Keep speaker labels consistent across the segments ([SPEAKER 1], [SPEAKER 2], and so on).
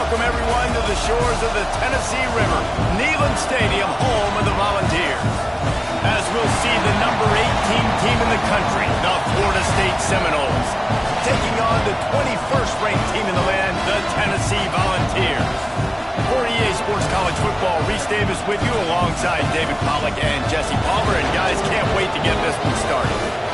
[SPEAKER 1] welcome everyone to the shores of the Tennessee River, Neyland Stadium, home of the Volunteers. As we'll see the number 18 team in the country, the Florida State Seminoles, taking on the 21st ranked team in the land, the Tennessee Volunteers. For EA Sports College Football, Reese Davis with you alongside David Pollack and Jesse Palmer. And guys, can't wait to get this one started.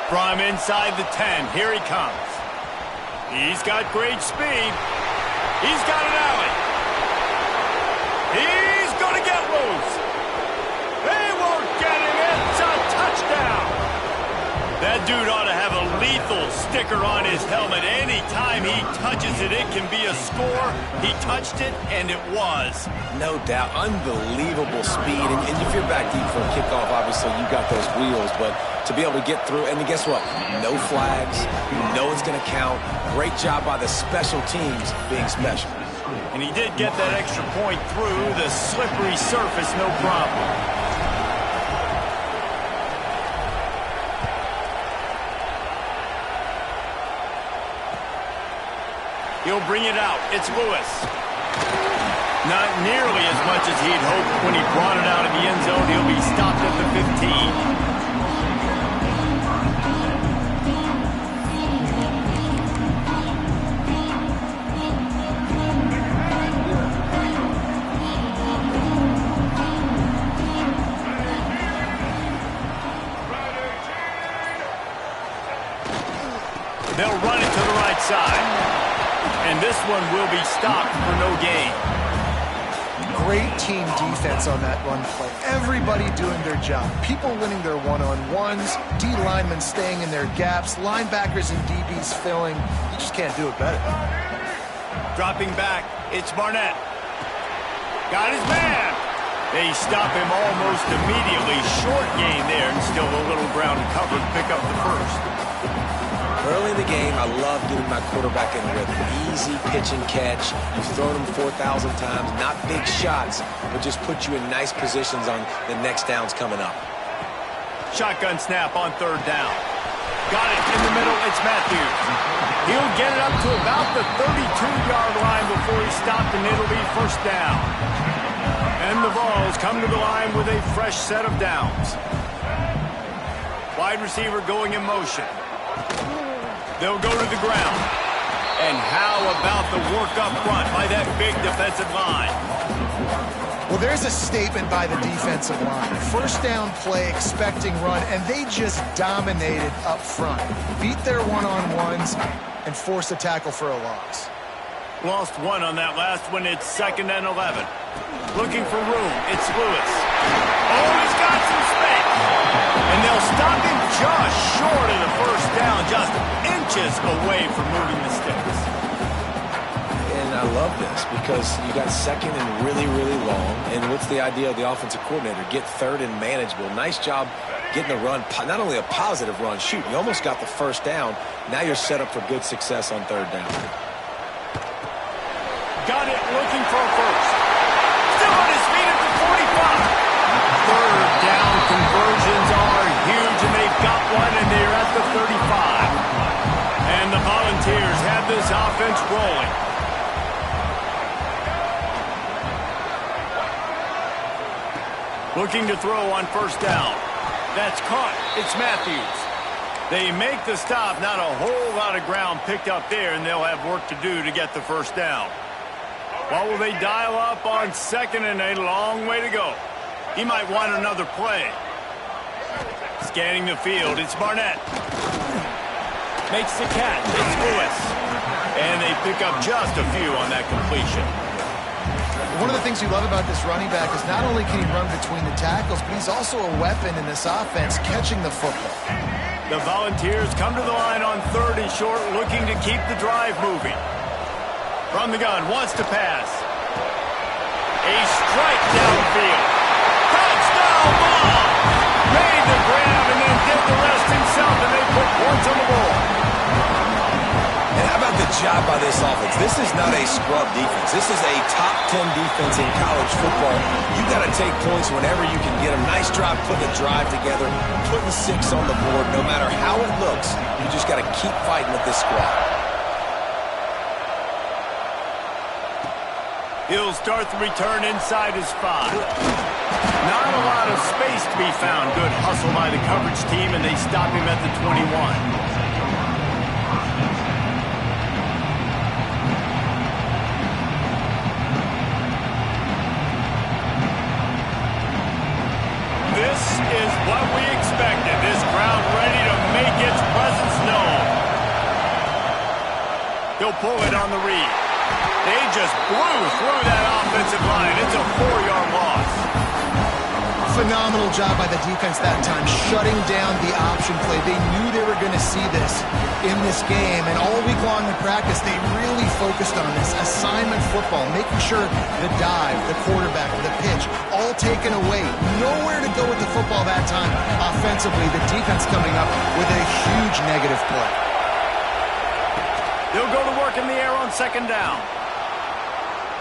[SPEAKER 1] From inside the 10, here he comes. He's got great speed. He's got an alley. He's going to get loose. They won't get him. It's a touchdown. That dude ought to have a lethal sticker on his helmet. Anytime he touches it, it can be a score. He touched it, and it was.
[SPEAKER 2] No doubt. Unbelievable speed. And if you're back deep for a kickoff, obviously you got those wheels, but to be able to get through, and guess what? No flags. You know it's going to count. Great job by the special teams being special.
[SPEAKER 1] And he did get that extra point through the slippery surface, no problem. He'll bring it out. It's Lewis. Not nearly as much as he'd hoped when he brought it out of the end zone. He'll be stopped at the 15. They'll run it to the right side. And this one will be stopped for no gain.
[SPEAKER 3] Great team defense on that run play. Everybody doing their job. People winning their one-on-ones, D linemen staying in their gaps, linebackers and DBs filling. You just can't do it better.
[SPEAKER 1] Dropping back, it's Barnett. Got his man. They stop him almost immediately. Short gain there, and still a little ground to cover to pick up the first.
[SPEAKER 2] Early in the game, I love getting my quarterback in rhythm. Easy pitch and catch. You've thrown him 4,000 times. Not big shots, but just put you in nice positions on the next downs coming up.
[SPEAKER 1] Shotgun snap on third down. Got it in the middle. It's Matthews. He'll get it up to about the 32-yard line before he's stopped, and it'll be first down. And the Vols come to the line with a fresh set of downs. Wide receiver going in motion. They'll go to the ground. And how about the work up front by that big defensive line?
[SPEAKER 3] Well, there's a statement by the defensive line. First down play, expecting run, and they just dominated up front. Beat their one-on-ones and forced a tackle for a loss.
[SPEAKER 1] Lost one on that last one. It's 2nd and 11. Looking for room. It's Lewis. Oh, he's got some space. And they'll stop him just short of the first down, just inches away from moving the sticks.
[SPEAKER 2] And I love this because you got 2nd and really, really long. And what's the idea of the offensive coordinator? Get 3rd and manageable. Nice job getting the run, not only a positive run, shoot, you almost got the first down. Now you're set up for good success on 3rd down.
[SPEAKER 1] Got it, looking for a first. Still on his feet at the 45. 3rd down conversions are huge, and they've got one, and they're at the 35. And the Volunteers have this offense rolling. Looking to throw on first down. That's caught. It's Matthews. They make the stop. Not a whole lot of ground picked up there, and they'll have work to do to get the first down. What will they dial up on 2nd and a long way to go? He might want another play. Scanning the field, it's Barnett. Makes the catch, it's Lewis. And they pick up just a few on that completion.
[SPEAKER 3] One of the things you love about this running back is not only can he run between the tackles, but he's also a weapon in this offense, catching the football.
[SPEAKER 1] The Volunteers come to the line on 3rd and short, looking to keep the drive moving. From the gun, wants to pass. A strike downfield. Touchdown ball! Made the grab and then did the rest himself, and they put points on the board.
[SPEAKER 2] And how about the job by this offense? This is not a scrub defense. This is a top 10 defense in college football. You got to take points whenever you can get them. Nice job putting the drive together, putting 6 on the board. No matter how it looks, you just got to keep fighting with this squad.
[SPEAKER 1] He'll start the return inside his 5. Not a lot of space to be found. Good hustle by the coverage team, and they stop him at the 21. This is what we expected. This crowd ready to make its presence known. He'll pull it on the read. They just blew through that offensive line. It's a 4-yard loss.
[SPEAKER 3] Phenomenal job by the defense that time, shutting down the option play. They knew they were going to see this in this game, and all week long in practice, they really focused on this assignment football, making sure the dive, the quarterback, the pitch, all taken away. Nowhere to go with the football that time. Offensively, the defense coming up with a huge negative play.
[SPEAKER 1] They'll go to work in the air on second down.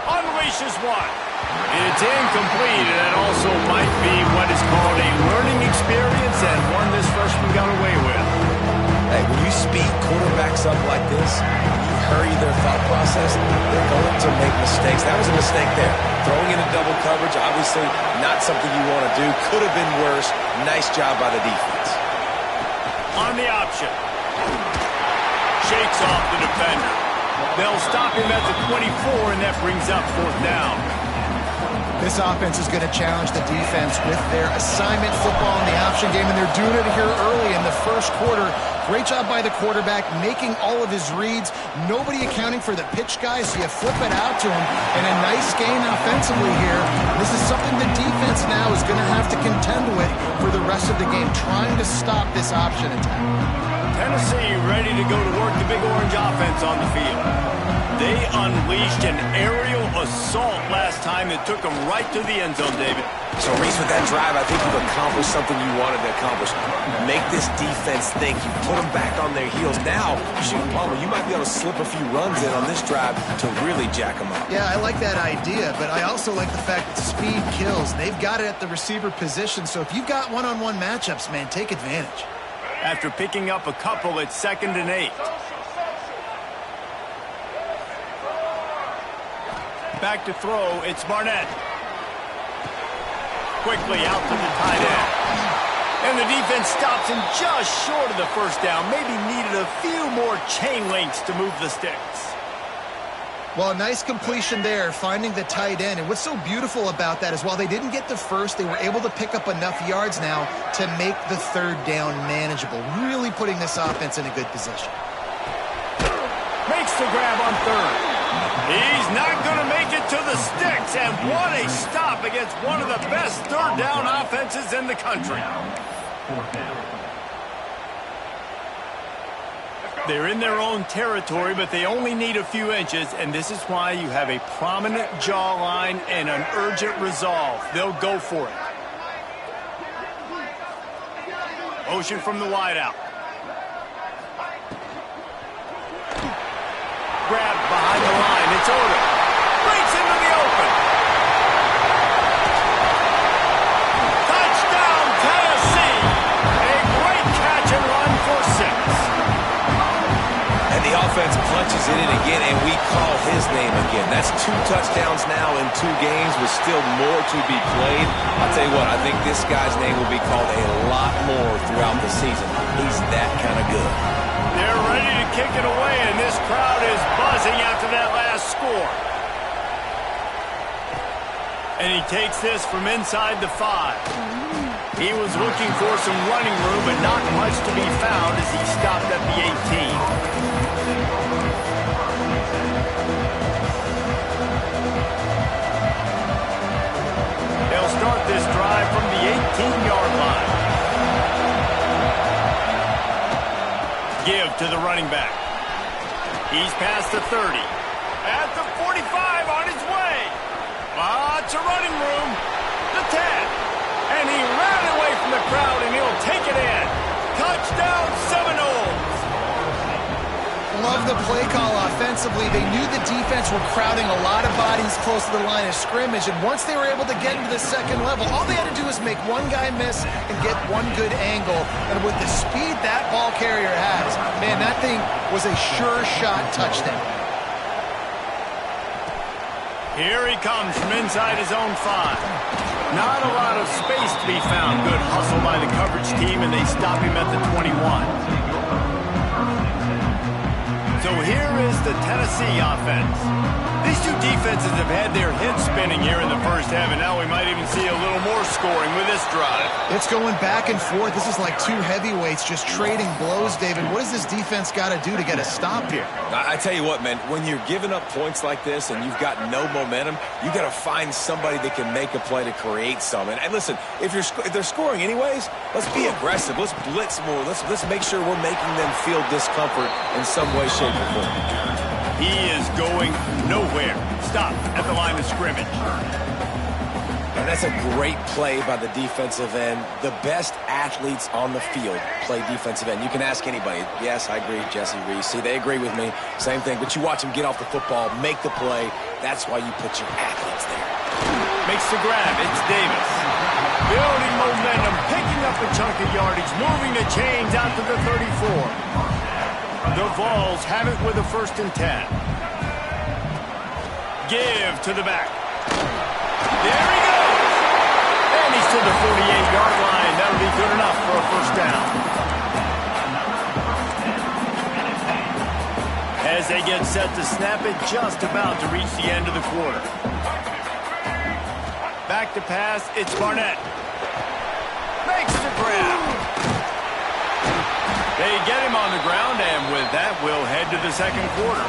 [SPEAKER 1] Unleashes one. It's incomplete, and that also might be what is called a learning experience, and one this freshman got away with.
[SPEAKER 2] Hey, when you speed quarterbacks up like this, you hurry their thought process, they're going to make mistakes. That was a mistake there. Throwing into double coverage, obviously not something you want to do. Could have been worse. Nice job by the defense.
[SPEAKER 1] On the option. Shakes off the defender. They'll stop him at the 24, and that brings up 4th down.
[SPEAKER 3] This offense is going to challenge the defense with their assignment football in the option game, and they're doing it here early in the first quarter. Great job by the quarterback, making all of his reads. Nobody accounting for the pitch guys, so you flip it out to him, and a nice gain offensively here. This is something the defense now is going to have to contend with for the rest of the game, trying to stop this option attack.
[SPEAKER 1] Tennessee ready to go to work the Big Orange offense on the field. They unleashed an aerial assault last time that took them right to the end zone, David.
[SPEAKER 2] So, Reese, with that drive, I think you've accomplished something you wanted to accomplish. Make this defense think. You put them back on their heels. Now, shoot, Palmer, you might be able to slip a few runs in on this drive to really jack them up.
[SPEAKER 3] Yeah, I like that idea, but I also like the fact that speed kills. They've got it at the receiver position, so if you've got one-on-one matchups, man, take advantage.
[SPEAKER 1] After picking up a couple, it's 2nd and 8. Back to throw, it's Barnett. Quickly out to the tight end. And the defense stops him just short of the first down. Maybe needed a few more chain links to move the sticks.
[SPEAKER 3] Well, a nice completion there, finding the tight end. And what's so beautiful about that is while they didn't get the first, they were able to pick up enough yards now to make the 3rd down manageable, really putting this offense in a good position.
[SPEAKER 1] Makes the grab on 3rd. He's not going to make it to the sticks, and what a stop against one of the best 3rd down offenses in the country. They're in their own territory, but they only need a few inches, and this is why you have a prominent jawline and an urgent resolve. They'll go for it. Motion from the wideout. Grab behind the line. It's Odom. Breaks into the open. Touchdown, Tennessee. A great catch and run for 6.
[SPEAKER 2] And the offense punches it in again, and we call his name again. That's 2 touchdowns now in 2 games with still more to be played. I'll tell you what, I think this guy's name will be called a lot more throughout the season. He's that kind of good.
[SPEAKER 1] They're ready to kick it away, and this crowd is buzzing after that last score. And he takes this from inside the 5. He was looking for some running room, but not much to be found as he stopped at the 18. They'll start this drive from the 18-yard line. Give to the running back. He's past the 30. At the 45, on his way. Lots of running room. The 10. And he ran away from the crowd, and he'll take it in. Touchdown, Seminoles.
[SPEAKER 3] Love the play call offensively. They knew the defense were crowding a lot of bodies close to the line of scrimmage, and once they were able to get into the second level, all they had to do was make one guy miss and get one good angle. And with the speed that ball carrier has, man, that thing was a sure shot touchdown.
[SPEAKER 1] Here he comes from inside his own 5. Not a lot of space to be found. Good hustle by the coverage team, and they stop him at the 21. So here is the Tennessee offense. These two defenses have had their heads spinning here in the first half, and now we might even see a little more scoring with this drive.
[SPEAKER 3] It's going back and forth. This is like two heavyweights just trading blows, David. What does this defense got to do to get a stop here?
[SPEAKER 2] I tell you what, man, when you're giving up points like this and you've got no momentum, you got to find somebody that can make a play to create some. And listen, if they're scoring anyways, let's be aggressive. Let's blitz more. Let's make sure we're making them feel discomfort in some way, shape, or form.
[SPEAKER 1] He is going nowhere. Stop at the line of scrimmage.
[SPEAKER 2] And that's a great play by the defensive end. The best athletes on the field play defensive end. You can ask anybody. Yes, I agree, Jesse Reese. See, they agree with me. Same thing. But you watch them get off the football, make the play. That's why you put your athletes there.
[SPEAKER 1] Makes the grab. It's Davis. Building momentum, picking up a chunk of yardage, moving the chains out to the 34. The Vols have it with a 1st and 10. Give to the back. There he goes. And he's to the 48-yard line. That'll be good enough for a 1st down. As they get set to snap it, just about to reach the end of the quarter. Back to pass, it's Barnett. Makes the grab. They get him on the ground, and with that, we'll head to the second quarter.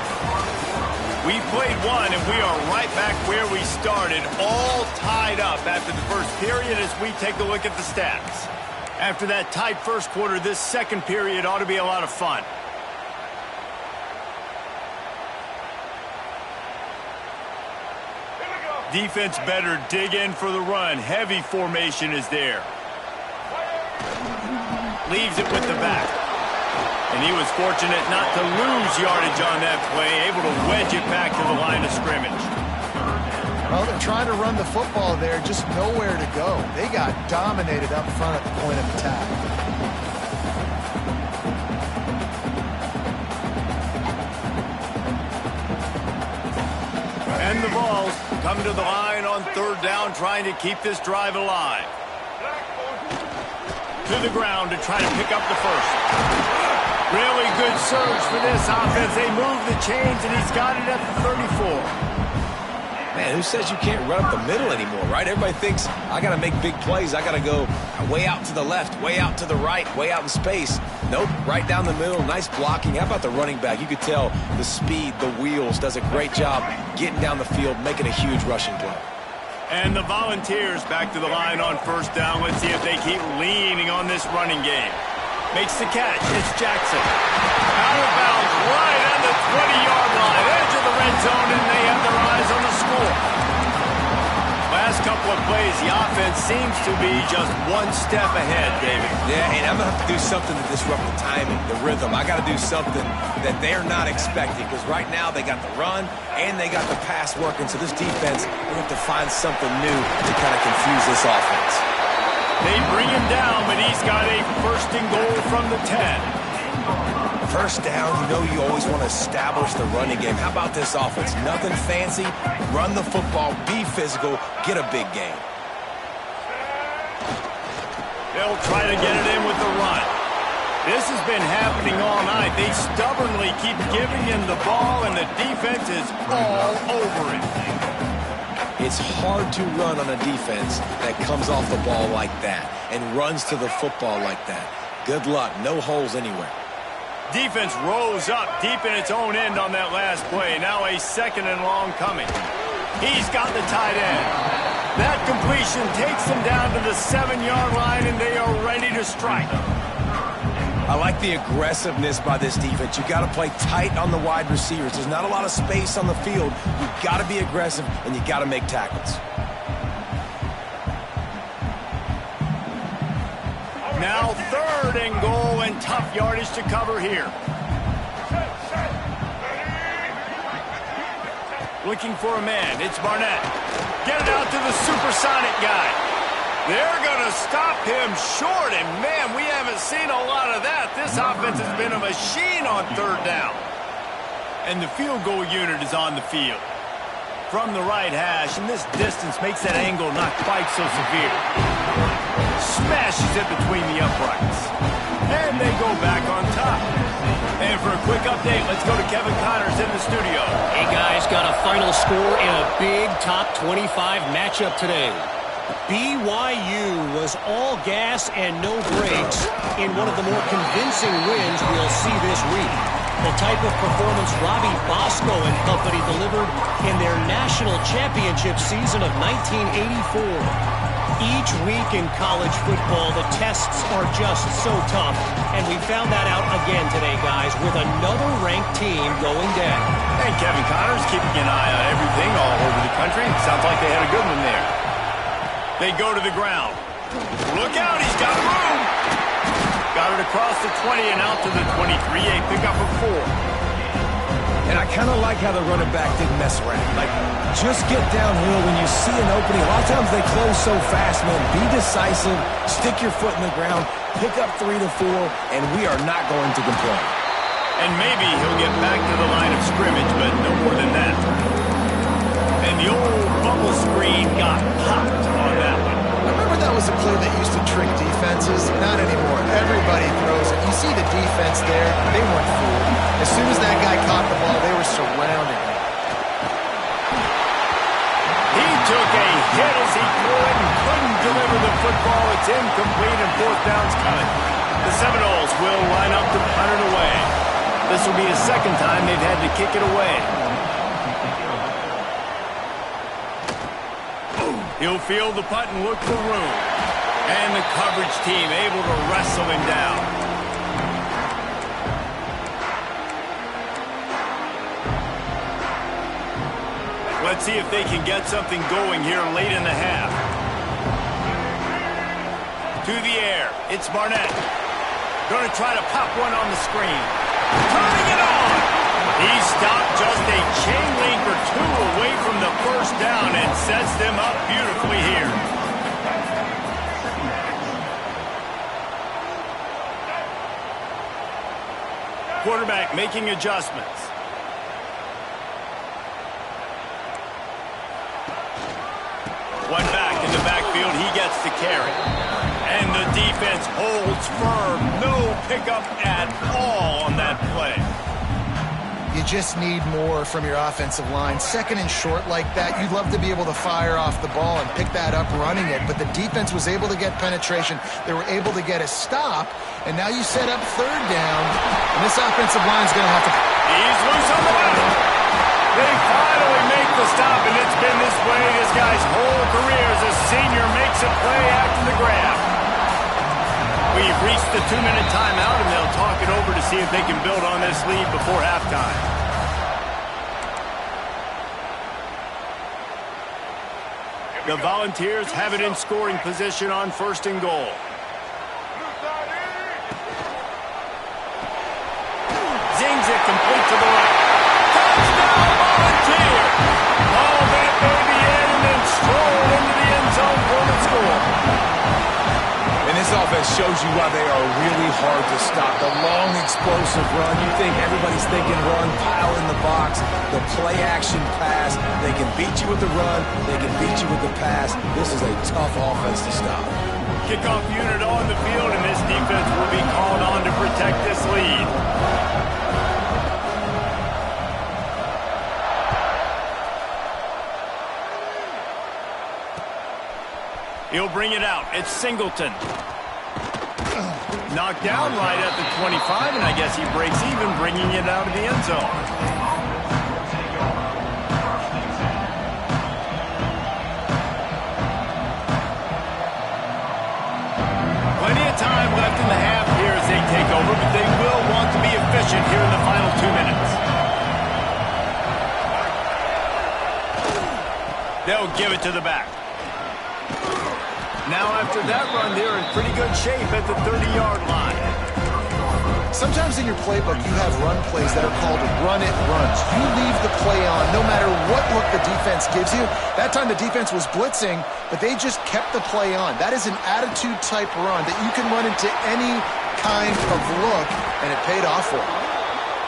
[SPEAKER 1] We played one, and we are right back where we started, all tied up after the first period as we take a look at the stats. After that tight first quarter, this second period ought to be a lot of fun. Defense better dig in for the run. Heavy formation is there. Leaves it with the back. And he was fortunate not to lose yardage on that play, able to wedge it back to the line of scrimmage.
[SPEAKER 3] Well, they're trying to run the football there, just nowhere to go. They got dominated up front at the point of attack.
[SPEAKER 1] And the Vols come to the line on 3rd down, trying to keep this drive alive. To the ground to try to pick up the 1st. Really good surge for this offense. They move the chains, and he's got it at the 34.
[SPEAKER 2] Man, who says you can't run up the middle anymore, right? Everybody thinks, I got to make big plays. I got to go way out to the left, way out to the right, way out in space. Nope, right down the middle. Nice blocking. How about the running back? You could tell the speed, the wheels, does a great job getting down the field, making a huge rushing play.
[SPEAKER 1] And the Volunteers back to the line on 1st down. Let's see if they keep leaning on this running game. Makes the catch. It's Jackson. Out of bounds right on the 20-yard line. Edge of the red zone, and they have their eyes on the score. Last couple of plays, the offense seems to be just one step ahead, David.
[SPEAKER 2] Yeah, and I'm going to have to do something to disrupt the timing, the rhythm. I got to do something that they're not expecting, because right now they got the run and they got the pass working. So this defense, they have to find something new to kind of confuse this offense.
[SPEAKER 1] They bring him down, but he's got a 1st and goal from the 10.
[SPEAKER 2] 1st down, you know you always want to establish the running game. How about this offense? Nothing fancy. Run the football, be physical, get a big gain.
[SPEAKER 1] They'll try to get it in with the run. This has been happening all night. They stubbornly keep giving him the ball, and the defense is all over it.
[SPEAKER 2] It's hard to run on a defense that comes off the ball like that and runs to the football like that. Good luck. No holes anywhere.
[SPEAKER 1] Defense rose up deep in its own end on that last play. Now a 2nd and long coming. He's got the tight end. That completion takes them down to the 7-yard line, and they are ready to strike.
[SPEAKER 2] I like the aggressiveness by this defense. You got to play tight on the wide receivers. There's not a lot of space on the field. You got to be aggressive, and you got to make tackles.
[SPEAKER 1] Now 3rd and goal, and tough yardage to cover here. Looking for a man. It's Barnett. Get it out to the supersonic guy. They're going to stop him short, and man, we haven't seen a lot of that. This offense has been a machine on 3rd down. And the field goal unit is on the field. From the right hash, and this distance makes that angle not quite so severe. Smashes it between the uprights. And they go back on top. And for a quick update, let's go to Kevin Connors in the studio.
[SPEAKER 4] Hey, guys, got a final score in a big top 25 matchup today. BYU was all gas and no brakes in one of the more convincing wins we'll see this week. The type of performance Robbie Bosco and company delivered in their national championship season of 1984. Each week in college football, the tests are just so tough, and we found that out again today, guys, with another ranked team going down.
[SPEAKER 1] And Kevin Connors keeping an eye on everything all over the country. Sounds like they had a good one there. They go to the ground. Look out, he's got room. Got it across the 20 and out to the 23. A pickup of 4.
[SPEAKER 2] And I kind of like how the running back didn't mess around. Like, just get downhill when you see an opening. A lot of times they close so fast, man. Be decisive, stick your foot in the ground, pick up 3 to 4, and we are not going to complain.
[SPEAKER 1] And maybe he'll get back to the line of scrimmage, but no more than that. And the old bubble screen got popped on that one.
[SPEAKER 3] Remember that was a play that used to trick defenses? Not anymore. Everybody throws it. You see the defense there. They weren't fooled. As soon as that guy caught the ball, they were surrounding him.
[SPEAKER 1] He took a hit as he threw it and couldn't deliver the football. It's incomplete and 4th down's coming. The Seminoles will line up to punt it away. This will be the 2nd time they've had to kick it away. He'll field the punt and look for room. And the coverage team able to wrestle him down. Let's see if they can get something going here late in the half. To the air, it's Barnett. Going to try to pop one on the screen. Turning it on! He stopped just a chain link or 2 away from the 1st down and sets them up beautifully here. Quarterback making adjustments. One back in the backfield, he gets to carry. And the defense holds firm. No pickup at all on that play.
[SPEAKER 3] You just need more from your offensive line. 2nd and short like that, you'd love to be able to fire off the ball and pick that up running it, but the defense was able to get penetration. They were able to get a stop, and now you set up 3rd down, and this offensive line is going to have to...
[SPEAKER 1] He's loose on the left. They finally make the stop, and it's been this way this guy's whole career as a senior makes a play after the grab. We've reached the 2-minute timeout, and they'll talk it over to see if they can build on this lead before halftime. The Volunteers have it in scoring position on 1st and goal. Zings it complete to the right. Touchdown, Volunteer! All that baby in and then stroll into the end zone for the score.
[SPEAKER 2] And this offense shows you why they are really hard to stop. The long, explosive run. You think everybody's thinking run, pile in the box. The play-action pass. They can beat you with the run. They can beat you with the pass. This is a tough offense to stop.
[SPEAKER 1] Kickoff unit on the field, and this defense will be called on to protect this lead. He'll bring it out. It's Singleton. Knocked down right at the 25, and I guess he breaks even, bringing it out of the end zone. Plenty of time left in the half here as they take over, but They'll give it to the back. Now after that run, they're in pretty good shape at the 30-yard line.
[SPEAKER 3] Sometimes in your playbook, you have run plays that are called run-it runs. You leave the play on no matter what look the defense gives you. That time the defense was blitzing, but they just kept the play on. That is an attitude-type run that you can run into any kind of look, and it paid off for him.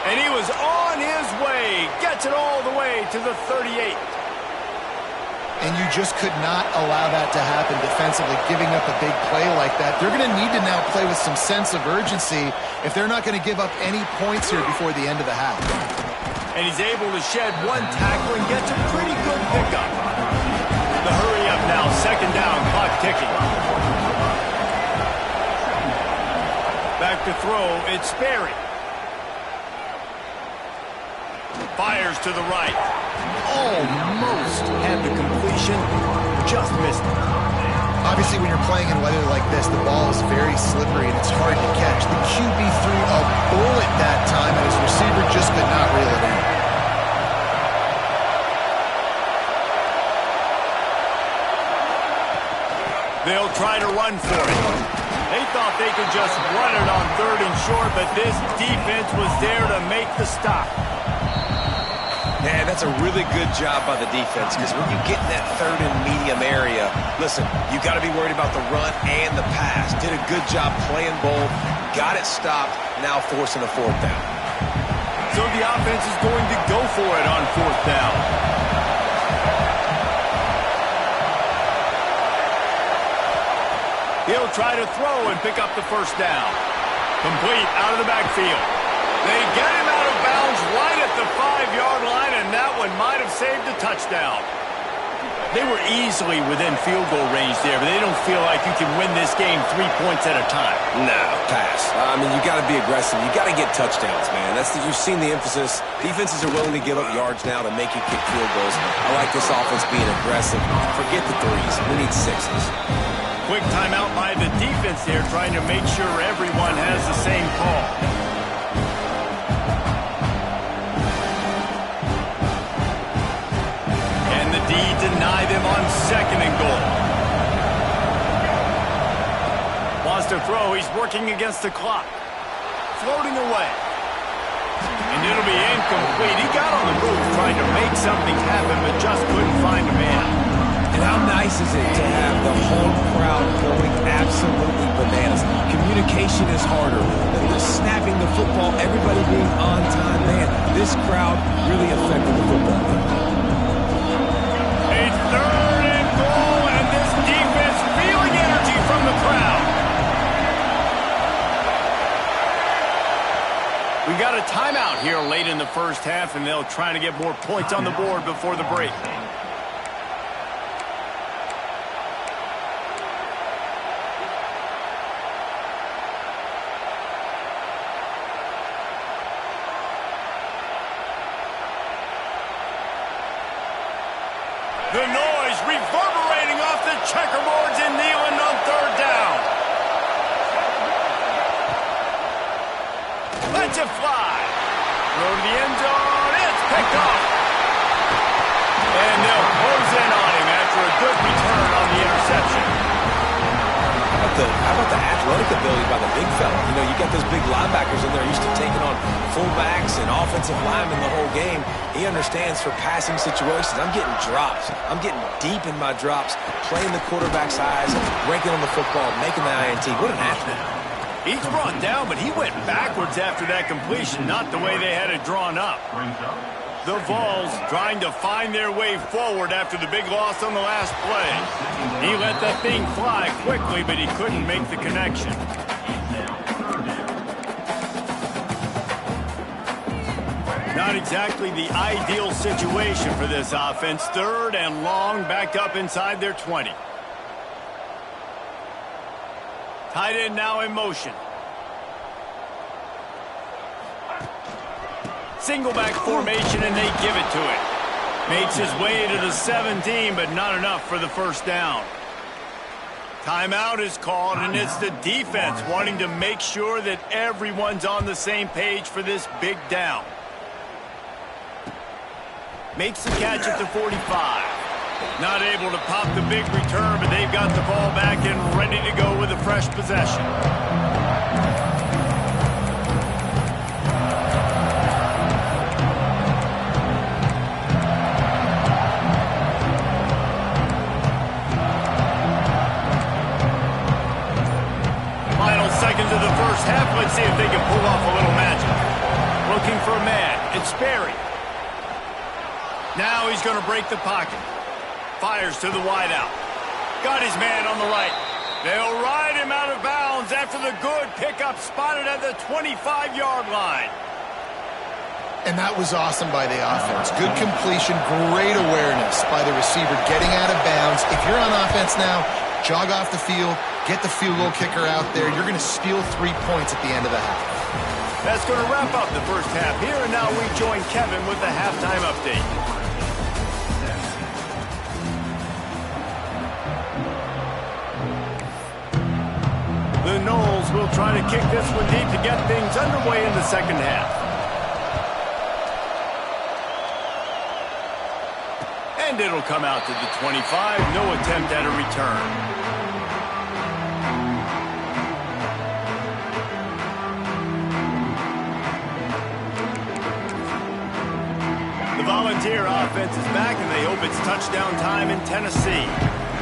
[SPEAKER 1] And he was on his way. Gets it all the way to the 38.
[SPEAKER 3] And you just could not allow that to happen defensively, giving up a big play like that. They're going to need to now play with some sense of urgency if they're not going to give up any points here before the end of the half.
[SPEAKER 1] And he's able to shed one tackle and gets a pretty good pickup. The hurry up now, second down, clock ticking. Back to throw, it's Sperry. Fires to the right. Almost had the completion, just missed it.
[SPEAKER 3] Obviously, when you're playing in weather like this, the ball is very slippery and it's hard to catch. The QB threw a bullet that time, and his receiver just could not reel it in.
[SPEAKER 1] They'll try to run for it. They thought they could just run it on 3rd and short, but this defense was there to make the stop.
[SPEAKER 2] Man, that's a really good job by the defense, because when you get in that 3rd and medium area, listen, you got to be worried about the run and the pass. Did a good job playing both, got it stopped, now forcing a 4th down.
[SPEAKER 1] So the offense is going to go for it on 4th down. He'll try to throw and pick up the 1st down. Complete out of the backfield. They get him out of bounds right at the 5-yard line, and that one might have saved a touchdown. They were easily within field goal range there, but they don't feel like you can win this game 3 points at a time.
[SPEAKER 2] No, pass. I mean, you got to be aggressive. You got to get touchdowns, man. You've seen the emphasis. Defenses are willing to give up yards now to make you kick field goals. I like this offense being aggressive. Forget the 3s. We need 6s.
[SPEAKER 1] Quick timeout by the defense there, trying to make sure everyone has the same call. Deny them on 2nd and goal. Wants to throw. He's working against the clock. Floating away. And it'll be incomplete. He got on the move trying to make something happen, but just couldn't find a man.
[SPEAKER 2] And how nice is it to have the home crowd going absolutely bananas? Communication is harder than just snapping the football, everybody being on time. Man, this crowd really affected the football game.
[SPEAKER 1] 3rd and goal, and this defense feeling energy from the crowd. We got a timeout here late in the 1st half, and they'll try to get more points on the board before the break. The noise reverberating off the checkerboards and kneeling on 3rd down. Lets it fly. Throw to the end zone. It's picked off. And they'll close in on him after a good return on the interception.
[SPEAKER 2] How about the athletic ability by the big fella? You know, you got those big linebackers in there used to taking on fullbacks and offensive linemen the whole game. He understands for passing situations. I'm getting drops. I'm getting deep in my drops, playing the quarterback's eyes, breaking on the football, making the INT. What an athlete.
[SPEAKER 1] He's brought down, but he went backwards after that completion, not the way they had it drawn up. The Vols trying to find their way forward after the big loss on the last play. He let that thing fly quickly, but he couldn't make the connection. Not exactly the ideal situation for this offense. 3rd and long, back up inside their 20. Tight end now in motion. Single back formation, and they give it to it. Makes his way to the 17, but not enough for the 1st down. Timeout is called, and it's the defense wanting to make sure that everyone's on the same page for this big down. Makes the catch at the 45. Not able to pop the big return, but they've got the ball back and ready to go with a fresh possession. Final seconds of the first half. Let's see if they can pull off a little magic. Looking for a man. It's Barry. Now he's going to break the pocket. Fires to the wideout. Got his man on the right. They'll ride him out of bounds after the good pickup spotted at the 25-yard line.
[SPEAKER 3] And that was awesome by the offense. Good completion, great awareness by the receiver getting out of bounds. If you're on offense now, jog off the field, get the field goal kicker out there. You're going to steal 3 points at the end of the half.
[SPEAKER 1] That's going to wrap up the first half here, and now we join Kevin with the halftime update. The Noles will try to kick this one deep to get things underway in the second half. And it'll come out to the 25. No attempt at a return. The Volunteer offense is back, and they hope it's touchdown time in Tennessee.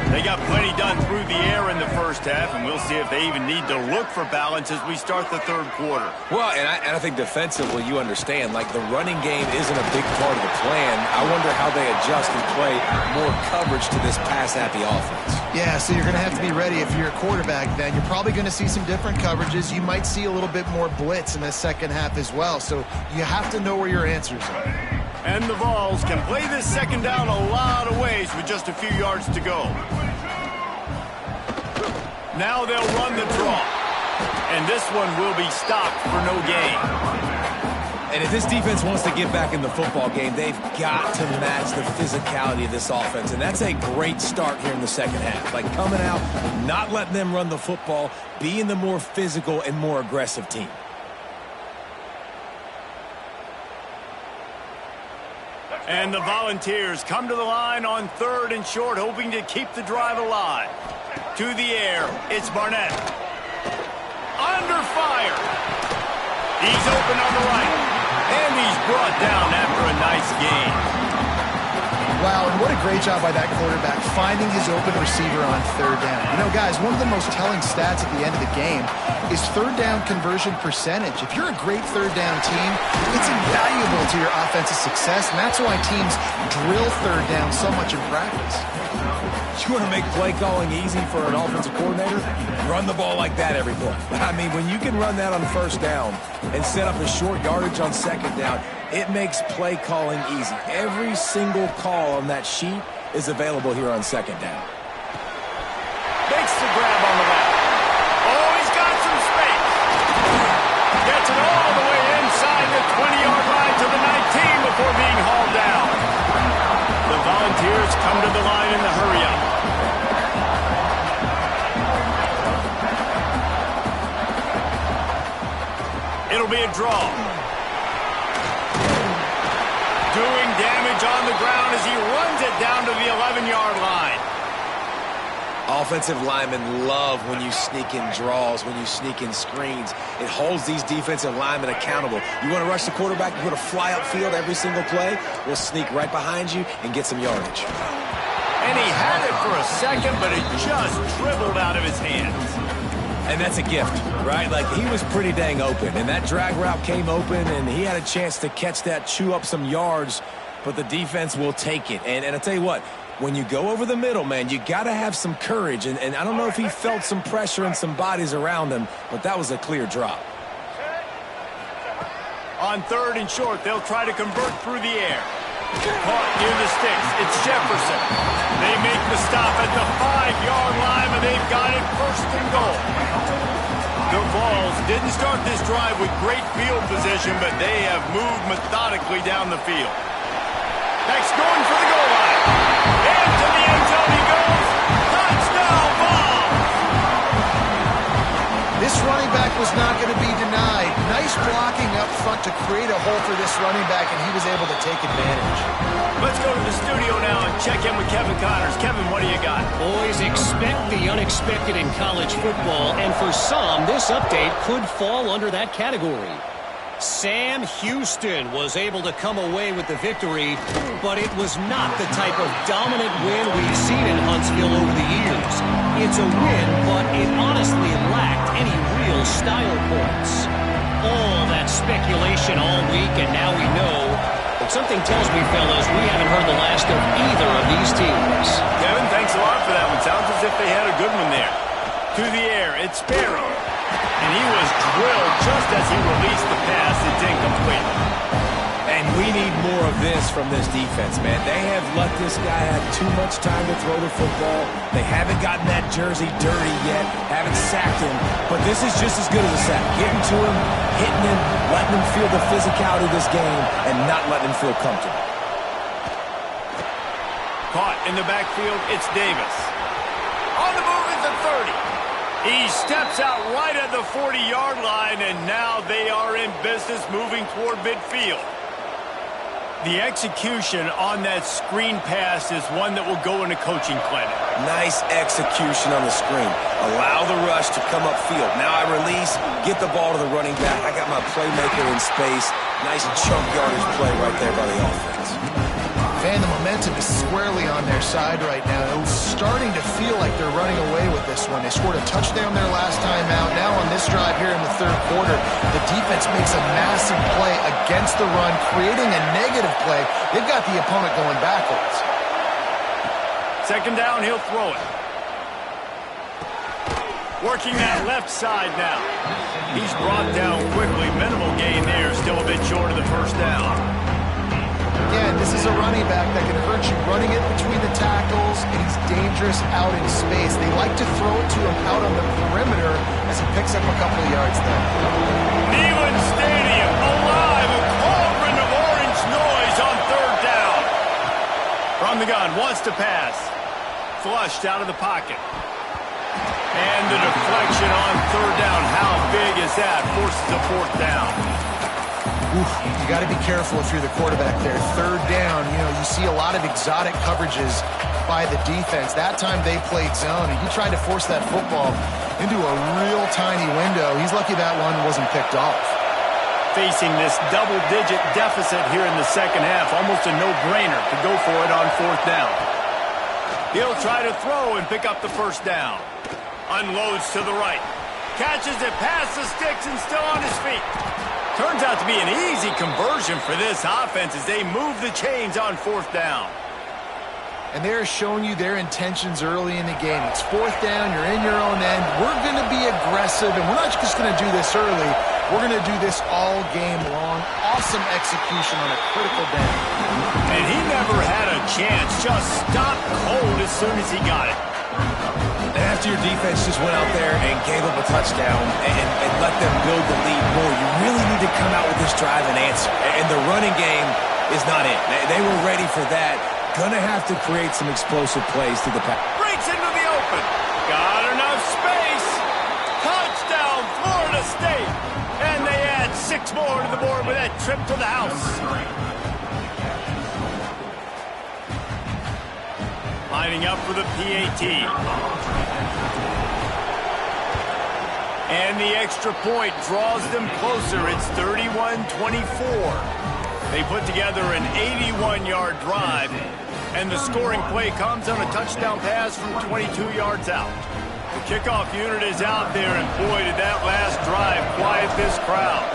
[SPEAKER 1] They got plenty done through the air in the first half, and we'll see if they even need to look for balance as we start the third quarter.
[SPEAKER 2] Well, and I think defensively, you understand, like the running game isn't a big part of the plan. I wonder how they adjust and play more coverage to this pass-happy offense.
[SPEAKER 3] Yeah, so you're going to have to be ready if you're a quarterback then. You're probably going to see some different coverages. You might see a little bit more blitz in the second half as well, so you have to know where your answers are.
[SPEAKER 1] And the Vols can play this second down a lot of ways with just a few yards to go. Now they'll run the draw. And this one will be stopped for no gain.
[SPEAKER 2] And if this defense wants to get back in the football game, they've got to match the physicality of this offense. And that's a great start here in the second half. Like coming out, not letting them run the football, being the more physical and more aggressive team.
[SPEAKER 1] And the Volunteers come to the line on 3rd and short, hoping to keep the drive alive. To the air, it's Barnett. Under fire. He's open on the right. And he's brought down after a nice gain.
[SPEAKER 3] Wow, and what a great job by that quarterback finding his open receiver on 3rd down. You know, guys, one of the most telling stats at the end of the game is 3rd down conversion percentage. If you're a great 3rd down team, it's invaluable to your offensive success, and that's why teams drill 3rd down so much in practice.
[SPEAKER 2] You want to make play calling easy for an offensive coordinator? Run the ball like that every play. I mean, when you can run that on 1st down and set up a short yardage on 2nd down, it makes play calling easy. Every single call on that sheet is available here on 2nd down.
[SPEAKER 1] Makes the grab on the left. Oh, he's got some space. Gets it all the way inside the 20-yard line to the 19 before being hauled down. The Volunteers come to the line in the hurry-up. It'll be a draw. Doing damage on the ground as he runs it down to the 11-yard line.
[SPEAKER 2] Offensive linemen love when you sneak in draws, when you sneak in screens. It holds these defensive linemen accountable. You want to rush the quarterback, you want to fly upfield every single play, we'll sneak right behind you and get some yardage.
[SPEAKER 1] And he had it for a second, but it just dribbled out of his hands.
[SPEAKER 2] And that's a gift, right? Like, he was pretty dang open, and that drag route came open, and he had a chance to catch that, chew up some yards, but the defense will take it. And I tell you what, when you go over the middle, man, you got to have some courage, and I don't know if he felt some pressure and some bodies around him, but that was a clear drop.
[SPEAKER 1] On 3rd and short, they'll try to convert through the air. Caught near the sticks. It's Jefferson. They make the stop at the 5-yard line, and they've got it 1st and goal. The Vols didn't start this drive with great field position, but they have moved methodically down the field. Next, going for the goal line. Into the end zone he goes. Touchdown, Vols!
[SPEAKER 3] This running back was not going to be denied. Nice blocking up up front to create a hole for this running back, and he was able to take advantage.
[SPEAKER 1] Let's go to the studio now and check in with Kevin Connors. Kevin, what do you got?
[SPEAKER 4] Boys, expect the unexpected in college football, and for some, this update could fall under that category. Sam Houston was able to come away with the victory, but it was not the type of dominant win we've seen in Huntsville over the years. It's a win, but it honestly lacked any real style points. All that speculation all week, and now we know. But something tells me, fellas, we haven't heard the last of either of these teams.
[SPEAKER 1] Kevin, thanks a lot for that one. Sounds as if they had a good one there. To the air, it's Sperry. And he was drilled just as he released the pass. It's incomplete.
[SPEAKER 2] And we need more of this from this defense, man. They have let this guy have too much time to throw the football. They haven't gotten that jersey dirty yet, haven't sacked him. But this is just as good as a sack. Getting to him, hitting him, letting him feel the physicality of this game, and not letting him feel comfortable.
[SPEAKER 1] Caught in the backfield, it's Davis. On the move is the 30. He steps out right at the 40-yard line, and now they are in business moving toward midfield. The execution on that screen pass is one that will go in a coaching clinic.
[SPEAKER 2] Nice execution on the screen. Allow the rush to come upfield. Now I release, get the ball to the running back. I got my playmaker in space. Nice chunk yardage play right there by the offense.
[SPEAKER 3] Van, the momentum is squarely on their side right now. It was starting to feel like they're running away with this one. They scored a touchdown their last time out. Now on this drive here in the third quarter, the defense makes a massive play against the run, creating a negative play. They've got the opponent going backwards.
[SPEAKER 1] Second down, he'll throw it. Working that left side now. He's brought down quickly. Minimal gain there, still a bit short of the first down.
[SPEAKER 3] Again, this is a running back that can hurt you running it between the tackles, and he's dangerous out in space. They like to throw it to him out on the perimeter as he picks up a couple of yards there.
[SPEAKER 1] Neyland Stadium alive, a cauldron of orange noise on third down. From the gun, wants to pass. Flushed out of the pocket. And the deflection on third down. How big is that? Forces a fourth down.
[SPEAKER 3] Oof, you got to be careful if you're the quarterback there. Third down, you see a lot of exotic coverages by the defense. That time they played zone, and he tried to force that football into a real tiny window. He's lucky that one wasn't picked off.
[SPEAKER 1] Facing this double-digit deficit here in the second half, almost a no-brainer to go for it on fourth down. He'll try to throw and pick up the first down. Unloads to the right. Catches it past the sticks and still on his feet. Turns out to be an easy conversion for this offense as they move the chains on fourth down.
[SPEAKER 3] And they're showing you their intentions early in the game. It's fourth down, you're in your own end. We're going to be aggressive, and we're not just going to do this early. We're going to do this all game long. Awesome execution on a critical down.
[SPEAKER 1] And he never had a chance. Just stopped cold as soon as he got it.
[SPEAKER 2] And after your defense just went out there and gave up a touchdown and let them build the lead more, you really need to come out with this drive and answer. And the running game is not it. They were ready for that. Gonna have to create some explosive plays to the pass.
[SPEAKER 1] Breaks into the open. Got enough space. Touchdown, Florida State. And they add 6 more to the board with that trip to the house. Lining up for the PAT. And the extra point draws them closer. It's 31-24. They put together an 81-yard drive, and the scoring play comes on a touchdown pass from 22 yards out. The kickoff unit is out there, and boy, did that last drive quiet this crowd.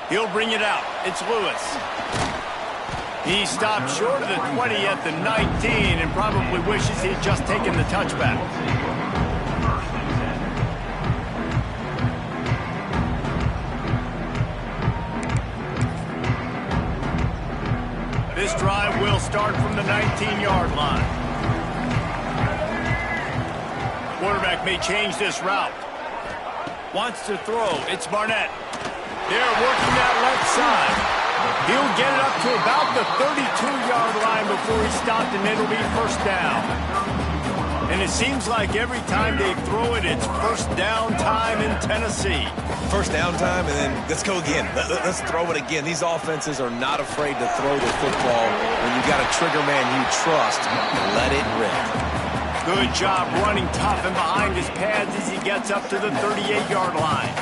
[SPEAKER 1] He'll bring it out. It's Lewis. He stopped short of the 20 at the 19 and probably wishes he had just taken the touchback. This drive will start from the 19-yard line. Quarterback may change this route. Wants to throw. It's Barnett. They're working that left side. He'll get it up to about the 32-yard line before he's stopped, and it'll be first down. And it seems like every time they throw it, it's first down time in Tennessee.
[SPEAKER 2] First down time, and then let's go again. Let's throw it again. These offenses are not afraid to throw the football when you got a trigger man you trust. Let it rip.
[SPEAKER 1] Good job running tough and behind his pads as he gets up to the 38-yard line.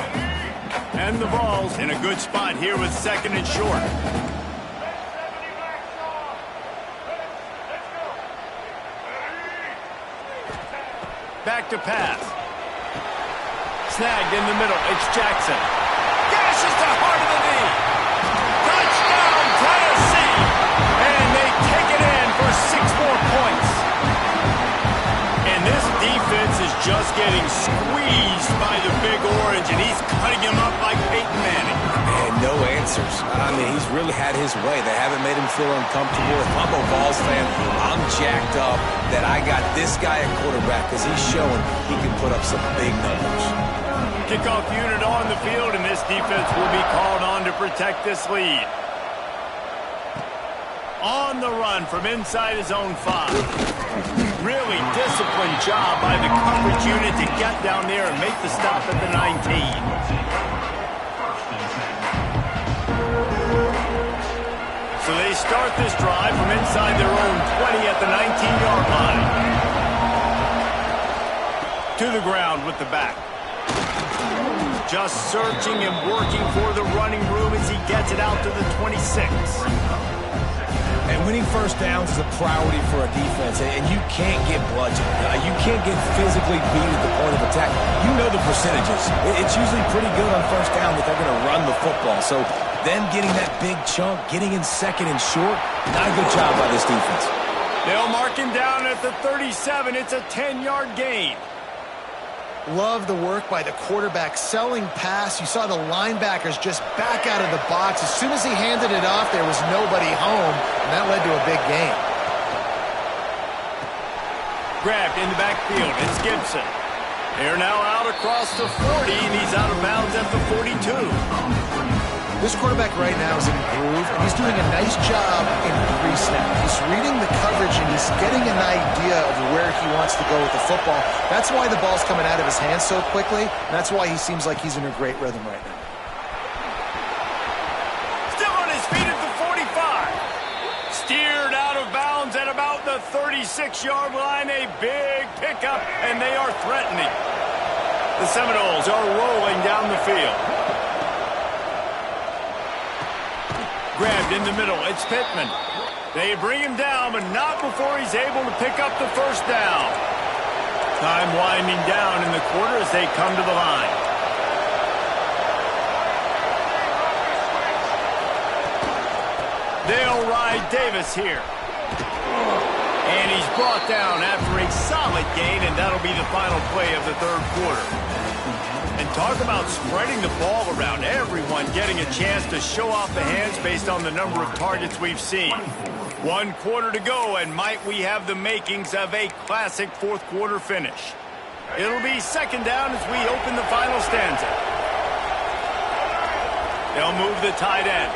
[SPEAKER 1] And the ball's in a good spot here with second and short. Back to pass. Snagged in the middle. It's Jackson. Gashes the heart of the knee. Touchdown, Tennessee. And they take it in for 6 more points. And this defense is just getting squeezed by the Big Orange, and he's cutting him up like Peyton Manning.
[SPEAKER 2] And no answers. I mean, he's really had his way. They haven't made him feel uncomfortable. If I'm a Vols fan, I'm jacked up that I got this guy at quarterback because he's showing he can put up some big numbers.
[SPEAKER 1] Kickoff unit on the field, and this defense will be called on to protect this lead. On the run from inside his own 5. Really disciplined job by the coverage unit to get down there and make the stop at the 19. So they start this drive from inside their own 20 at the 19-yard line. To the ground with the back. Just searching and working for the running room as he gets it out to the 26.
[SPEAKER 2] And winning first downs is a priority for a defense, and you can't get bludgeoned. You can't get physically beat at the point of attack. You know the percentages. It's usually pretty good on first down that they're going to run the football. So them getting that big chunk, getting in second and short, not a good job by this defense.
[SPEAKER 1] They'll mark him down at the 37. It's a 10-yard gain.
[SPEAKER 3] Love the work by the quarterback, selling pass. You saw the linebackers just back out of the box. As soon as he handed it off, there was nobody home, and that led to a big gain.
[SPEAKER 1] Grabbed in the backfield. It's Gibson. They're now out across the 40, and he's out of bounds at the 42.
[SPEAKER 3] This quarterback right now is in a groove, and he's doing a nice job in pre-snap. He's reading the coverage, and he's getting an idea of where he wants to go with the football. That's why the ball's coming out of his hands so quickly, and that's why he seems like he's in a great rhythm right now.
[SPEAKER 1] Still on his feet at the 45. Steered out of bounds at about the 36-yard line. A big pickup, and they are threatening. The Seminoles are rolling down the field. Grabbed in the middle. It's Pittman. They bring him down, but not before he's able to pick up the first down. Time winding down in the quarter as they come to the line. They'll ride Davis here. And he's brought down after a solid gain, and that'll be the final play of the third quarter. And talk about spreading the ball around. Everyone getting a chance to show off the hands based on the number of targets we've seen. 1 quarter to go, and might we have the makings of a classic fourth quarter finish. It'll be second down as we open the final stanza. They'll move the tight end.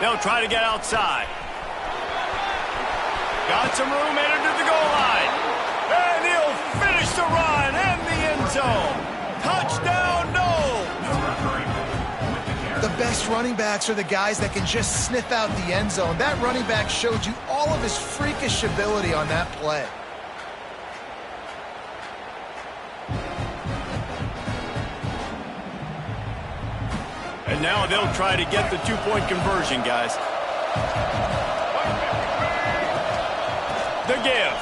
[SPEAKER 1] They'll try to get outside. Got some room, headed to the goal line. And he'll finish the run in the end zone. Touchdown, no!
[SPEAKER 3] The best running backs are the guys that can just sniff out the end zone. That running back showed you all of his freakish ability on that play.
[SPEAKER 1] And now they'll try to get the two-point conversion, guys. The give.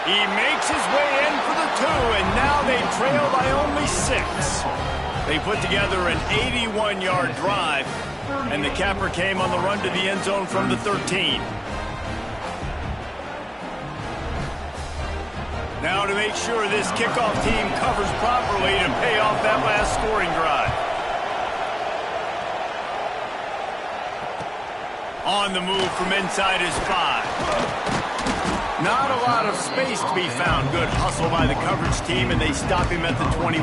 [SPEAKER 1] He makes his way in for the 2, and now they trail by only 6. They put together an 81-yard drive, and the capper came on the run to the end zone from the 13. Now to make sure this kickoff team covers properly to pay off that last scoring drive. On the move from inside his 5. Not a lot of space to be found. Good hustle by the coverage team, and they stop him at the 21.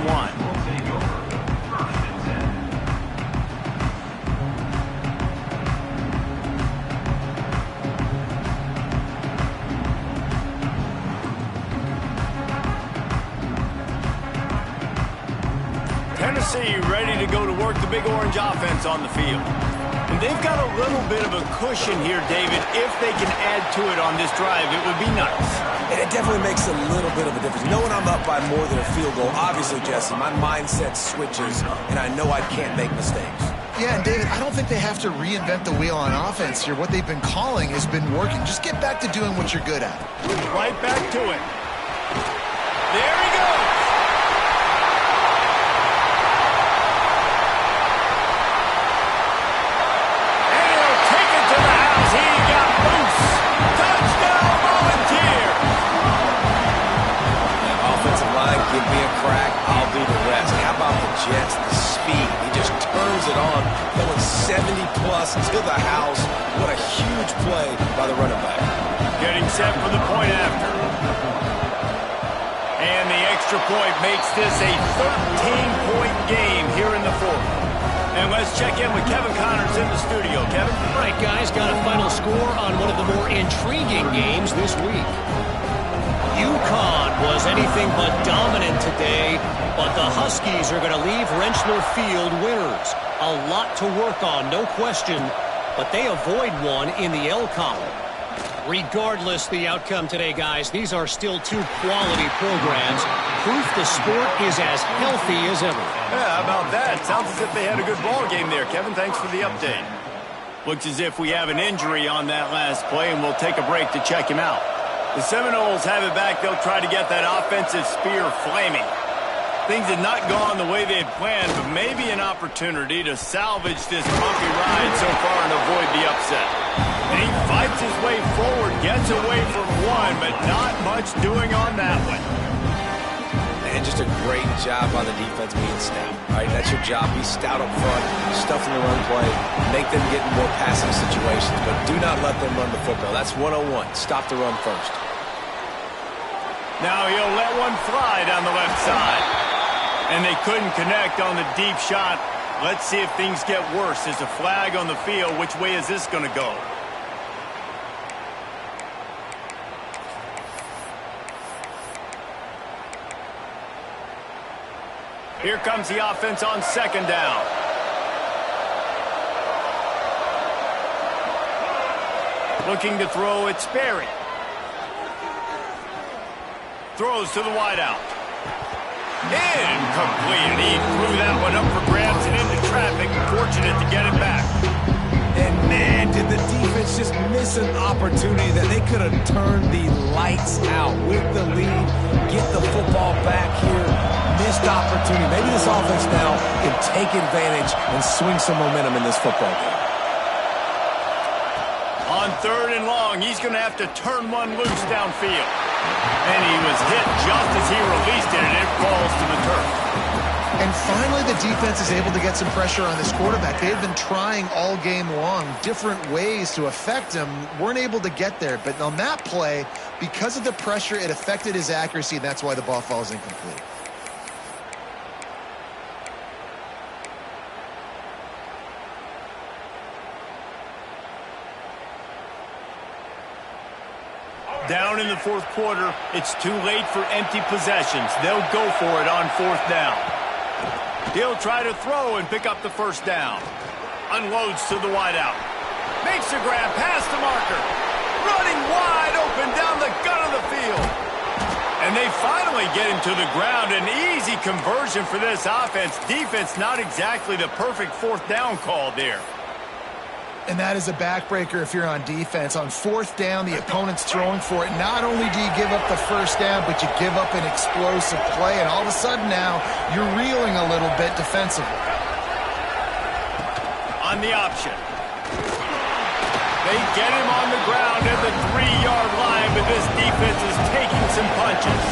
[SPEAKER 1] see, ready to go to work the big orange offense on the field. And they've got a little bit of a cushion here, David. If they can add to it on this drive, it would be nice.
[SPEAKER 2] And it definitely makes a little bit of a difference. Knowing I'm up by more than a field goal, obviously, Jesse, my mindset switches, and I know I can't make mistakes.
[SPEAKER 3] Yeah, and David, I don't think they have to reinvent the wheel on offense here. What they've been calling has been working. Just get back to doing what you're good at.
[SPEAKER 1] Right back to it. There he goes. And he'll take it to the house. He got loose. Touchdown, Volunteer.
[SPEAKER 2] Yeah, offensive line, give me a crack. I'll do the rest. How about the Jets, the speed? He just turns it on, going 70-plus to the house. What a huge play by the running back.
[SPEAKER 1] Getting set for the point after. And the extra point makes this a 13-point game here in the fourth. And let's check in with Kevin Connors in the studio. Kevin?
[SPEAKER 4] All right, guys, got a final score on one of the more intriguing games this week. UConn was anything but dominant today, but the Huskies are going to leave Rentschler Field winners. A lot to work on, no question, but they avoid one in the L column. Regardless the outcome today, guys, these are still two quality programs. Proof the sport is as healthy as ever.
[SPEAKER 1] Yeah, how about that? Sounds as if they had a good ball game there, Kevin. Thanks for the update. Looks as if we have an injury on that last play, and we'll take a break to check him out. The Seminoles have it back. They'll try to get that offensive spear flaming. Things had not gone the way they had planned, but maybe an opportunity to salvage this bumpy ride so far and avoid the upset. And he fights his way forward, gets away from one, but not much doing on that one.
[SPEAKER 2] And just a great job by the defense being stout, right? That's your job. Be stout up front, stuff in the run play, make them get in more passing situations, but do not let them run the football. That's 101. Stop the run first.
[SPEAKER 1] Now he'll let one fly down the left side. And they couldn't connect on the deep shot. Let's see if things get worse. There's a flag on the field. Which way is this going to go? Here comes the offense on second down. Looking to throw, it's Sperry. Throws to the wideout. Incomplete. He threw that one up for grabs and into traffic. Fortunate to get it back.
[SPEAKER 2] And man, did the defense just miss an opportunity that they could have turned the lights out with the lead, get the football back here. Missed opportunity. Maybe this offense now can take advantage and swing some momentum in this football game.
[SPEAKER 1] On third and long, he's going to have to turn one loose downfield. And he was hit just as he released it, and it falls to the turf.
[SPEAKER 3] And finally, the defense is able to get some pressure on this quarterback. They've been trying all game long different ways to affect him. Weren't able to get there. But on that play, because of the pressure, it affected his accuracy, and that's why the ball falls incomplete.
[SPEAKER 1] Down in the fourth quarter, it's too late for empty possessions. They'll go for it on fourth down. He'll try to throw and pick up the first down. Unloads to the wideout. Makes the grab past the marker. Running wide open down the gut of the field. And they finally get him to the ground. An easy conversion for this offense. Defense, not exactly the perfect fourth down call there.
[SPEAKER 3] And that is a backbreaker if you're on defense. On fourth down, the opponent's throwing for it. Not only do you give up the first down, but you give up an explosive play. And all of a sudden now, you're reeling a little bit defensively. On the option. They get him on the ground at the 3-yard line, but this defense is taking some punches.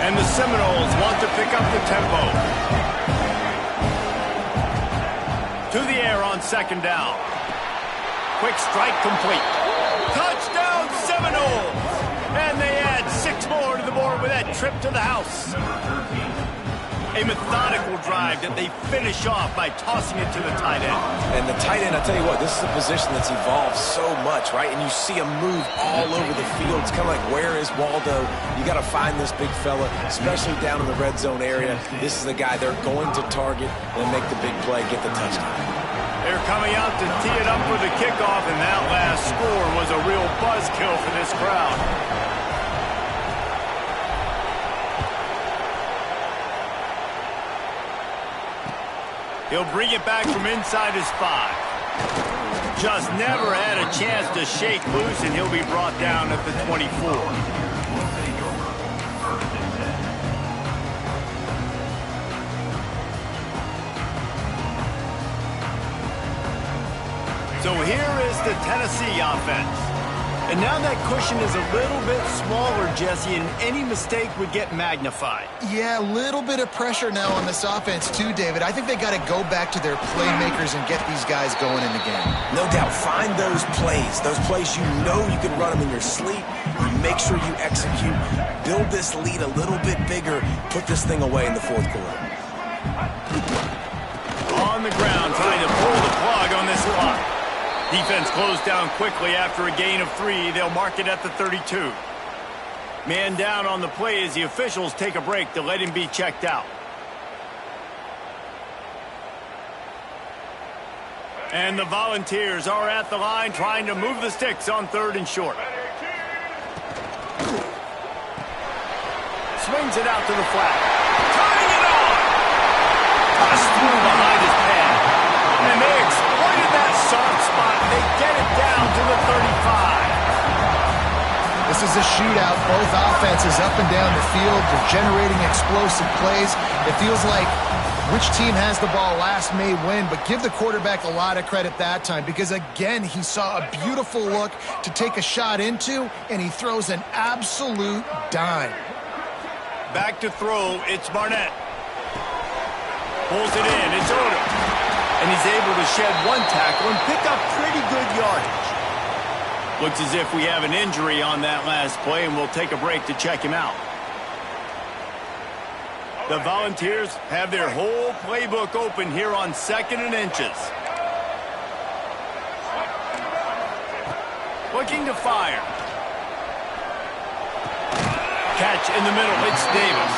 [SPEAKER 3] And the Seminoles want to pick up the tempo. To the air on second down. Quick strike complete. Touchdown Seminoles! And they add 6 more to the board with that trip to the house.
[SPEAKER 1] A methodical drive that they finish off by tossing it to the tight end.
[SPEAKER 2] And the tight end, I tell you what, this is a position that's evolved so much, right? And you see him move all over the field. It's kind of like, where is Waldo? You got to find this big fella, especially down in the red zone area. This is the guy they're going to target and make the big play, get the touchdown.
[SPEAKER 1] They're coming out to tee it up for the kickoff, and that last score was a real buzzkill for this crowd. He'll bring it back from inside his 5. Just never had a chance to shake loose, and he'll be brought down at the 24. So here is the Tennessee offense. And now that cushion is a little bit smaller, Jesse, and any mistake would get magnified.
[SPEAKER 3] Yeah, a little bit of pressure now on this offense too, David. I think they got to go back to their playmakers and get these guys going in the game.
[SPEAKER 2] No doubt. Find those plays you know you can run them in your sleep. You make sure you execute. Build this lead a little bit bigger. Put this thing away in the fourth quarter.
[SPEAKER 1] On the ground, trying to pull the plug on this clock. Defense closed down quickly after a gain of 3. They'll mark it at the 32. Man down on the play as the officials take a break to let him be checked out. And the Volunteers are at the line trying to move the sticks on 3rd and short. Swings it out to the flat. Tying it on! Tossed through behind his pad. And they exploited that soft spot. They get it down to the 35.
[SPEAKER 3] This is a shootout. Both offenses up and down the field. They're generating explosive plays. It feels like which team has the ball last may win, but give the quarterback a lot of credit that time because, again, he saw a beautiful look to take a shot into, and he throws an absolute dime.
[SPEAKER 1] Back to throw. It's Barnett. Pulls it in. It's Odom. And he's able to shed 1 tackle and pick up pretty good yardage. Looks as if we have an injury on that last play, and we'll take a break to check him out. The Volunteers have their whole playbook open here on 2nd and inches. Looking to fire. Catch in the middle. It's Davis.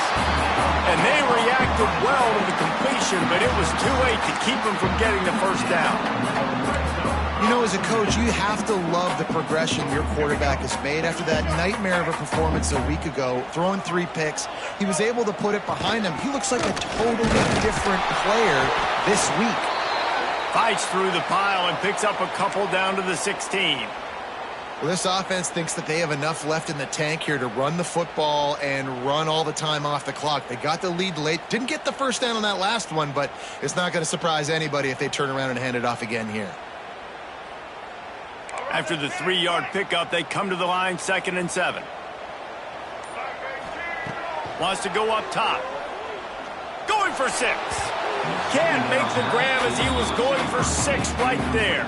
[SPEAKER 1] And they reacted well to the completion, but it was too late to keep them from getting the first down.
[SPEAKER 3] You know, as a coach, you have to love the progression your quarterback has made. After that nightmare of a performance a week ago, throwing 3 picks, he was able to put it behind him. He looks like a totally different player this week.
[SPEAKER 1] Fights through the pile and picks up a couple down to the 16.
[SPEAKER 3] Well, this offense thinks that they have enough left in the tank here to run the football and run all the time off the clock. They got the lead late. Didn't get the first down on that last one, but it's not going to surprise anybody if they turn around and hand it off again here.
[SPEAKER 1] After the 3-yard pickup, they come to the line 2nd and 7. Wants to go up top. Going for 6. Can't make the grab as he was going for 6 right there.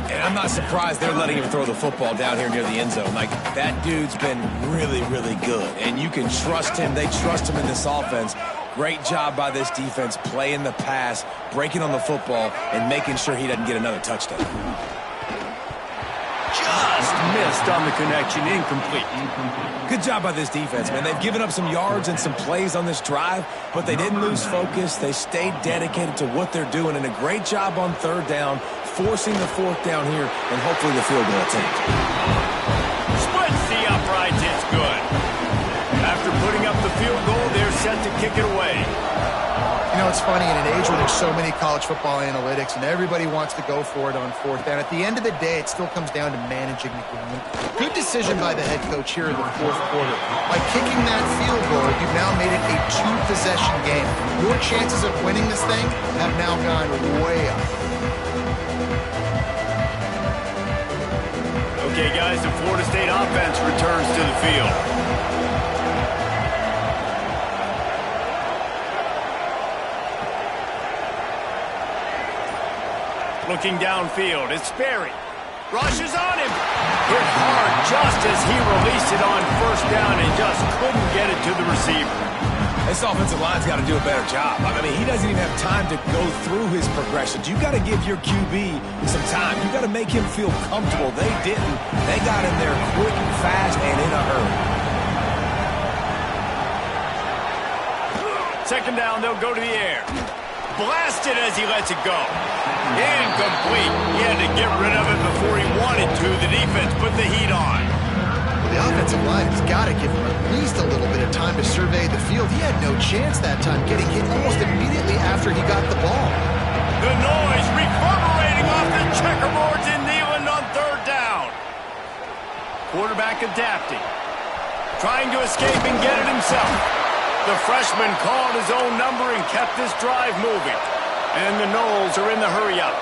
[SPEAKER 2] And I'm not surprised they're letting him throw the football down here near the end zone. Like, that dude's been really, really good. And you can trust him. They trust him in this offense. Great job by this defense playing the pass, breaking on the football, and making sure he doesn't get another touchdown.
[SPEAKER 1] Just missed on the connection. Incomplete.
[SPEAKER 2] Good job by this defense, man. They've given up some yards and some plays on this drive, but they didn't lose focus. They stayed dedicated to what they're doing, and a great job on 3rd down, forcing the 4th down here, and hopefully the field goal attempt.
[SPEAKER 1] Splits the uprights. It's good. After putting up the field goal, they're set to kick it away.
[SPEAKER 3] You know, it's funny, in an age where there's so many college football analytics and everybody wants to go for it on 4th down, at the end of the day, it still comes down to managing the game. Good decision by the head coach here in the 4th quarter. By kicking that field goal, you've now made it a 2-possession game. Your chances of winning this thing have now gone way up.
[SPEAKER 1] Okay, guys, the Florida State offense returns to the field. Looking downfield, it's Sperry. Rushes on him. Hit hard just as he released it on 1st down and just couldn't get it to the receiver.
[SPEAKER 2] This offensive line's got to do a better job. I mean, he doesn't even have time to go through his progressions. You got to give your QB some time. You got to make him feel comfortable. They didn't. They got in there quick, fast, and in a hurry.
[SPEAKER 1] Second down, they'll go to the air. Blasted as he lets it go. Incomplete. He had to get rid of it before he wanted to. The defense put the heat on.
[SPEAKER 3] The offensive line has got to give him at least a little bit of time to survey the field. He had no chance that time, getting hit almost immediately after he got the ball.
[SPEAKER 1] The noise reverberating off the checkerboards in Neyland on third down. Quarterback adapting. Trying to escape and get it himself. The freshman called his own number and kept this drive moving. And the Noles are in the hurry-up.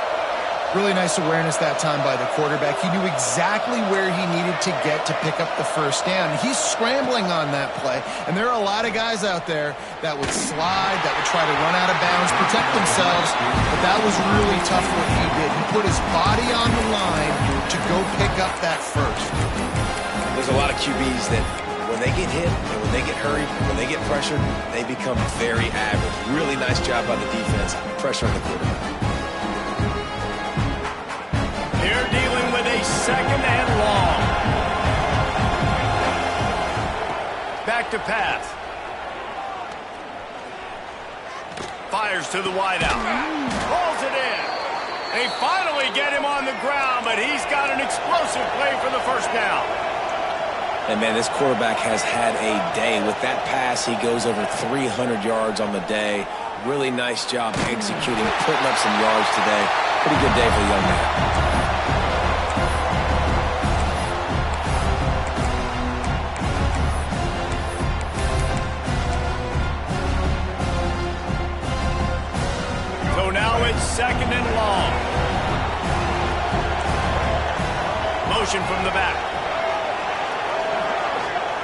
[SPEAKER 3] Really nice awareness that time by the quarterback. He knew exactly where he needed to get to pick up the first down. He's scrambling on that play, and there are a lot of guys out there that would slide, that would try to run out of bounds, protect themselves, but that was really tough what he did. He put his body on the line to go pick up that first.
[SPEAKER 2] There's a lot of QBs that when they get hit and when they get hurried, when they get pressured, they become very average. Really nice job by the defense, pressure on the quarterback.
[SPEAKER 1] They're dealing with a second and long. Back to pass. Fires to the wideout. Rolls it in. They finally get him on the ground, but he's got an explosive play for the first down.
[SPEAKER 2] And, man, this quarterback has had a day. With that pass, he goes over 300 yards on the day. Really nice job executing, putting up some yards today. Pretty good day for the young man.
[SPEAKER 1] So now it's second and long. Motion from the back.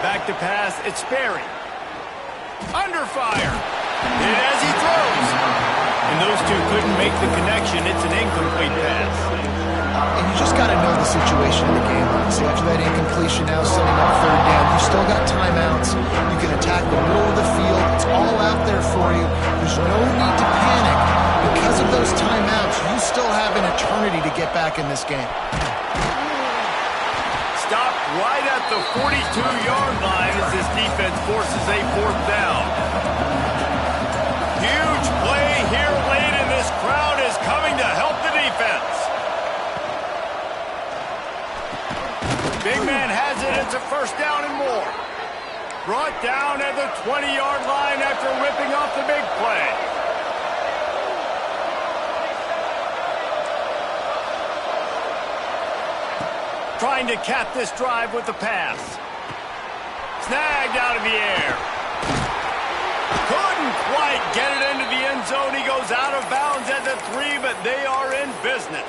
[SPEAKER 1] Back to pass, it's Sperry. Under fire. Hit as he throws. And those two couldn't make the connection. It's an incomplete pass.
[SPEAKER 3] And you just got to know the situation in the game, honestly. After that incompletion, now setting up third down, you still got timeouts. You can attack the middle of the field. It's all out there for you. There's no need to panic. Because of those timeouts, you still have an eternity to get back in this game.
[SPEAKER 1] Stopped right at the 42-yard line as this defense forces a fourth down. Huge play here late, and this crowd is coming to help the defense. Big man has it. It's a first down and more. Brought down at the 20-yard line after ripping off the big play. Trying to cap this drive with the pass. Snagged out of the air. Couldn't quite get it into the end zone. He goes out of bounds at the 3, but they are in business.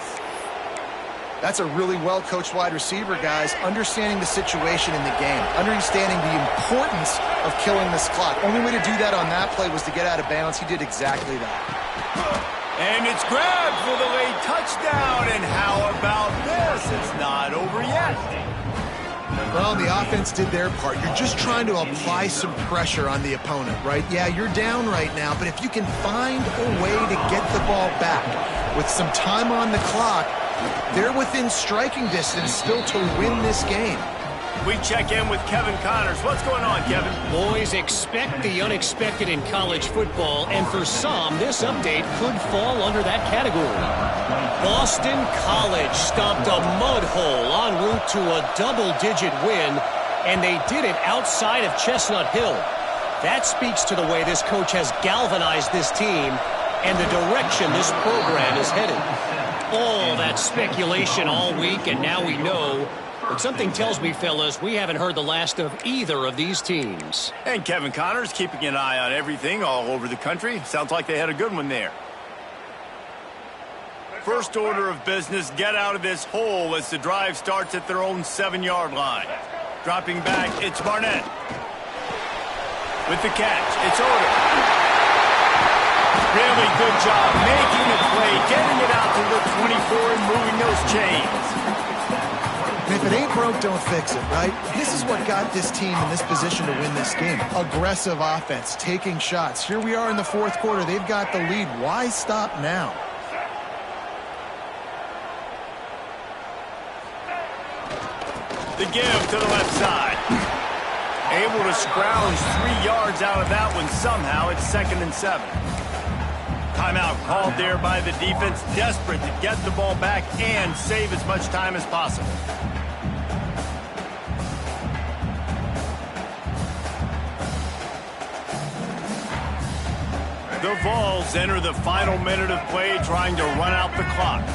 [SPEAKER 3] That's a really well-coached wide receiver, guys, understanding the situation in the game, understanding the importance of killing this clock. Only way to do that on that play was to get out of bounds. He did exactly that.
[SPEAKER 1] And it's grabbed for the late touchdown. And how about this? It's not over yet.
[SPEAKER 3] Well, the offense did their part. You're just trying to apply some pressure on the opponent, right? Yeah, you're down right now, but if you can find a way to get the ball back with some time on the clock, they're within striking distance still to win this game.
[SPEAKER 1] We check in with Kevin Connors. What's going on, Kevin?
[SPEAKER 4] Boys, expect the unexpected in college football, and for some, this update could fall under that category. Boston College stopped a mud hole en route to a double-digit win, and they did it outside of Chestnut Hill. That speaks to the way this coach has galvanized this team and the direction this program is headed. All that speculation all week, and now we know. But something tells me, fellas, we haven't heard the last of either of these teams.
[SPEAKER 1] And Kevin Connors keeping an eye on everything all over the country. Sounds like they had a good one there. First order of business, get out of this hole as the drive starts at their own 7-yard line. Dropping back, it's Barnett. With the catch, it's Odom. Really good job making the play, getting it out to the 24 and moving those chains.
[SPEAKER 3] And if it ain't broke, don't fix it, right? This is what got this team in this position to win this game. Aggressive offense, taking shots. Here we are in the fourth quarter. They've got the lead. Why stop now?
[SPEAKER 1] The give to the left side. Able to scrounge 3 yards out of that one somehow. It's 2nd and 7. Timeout called there by the defense, desperate to get the ball back and save as much time as possible. The Vols enter the final minute of play, trying to run out the clock.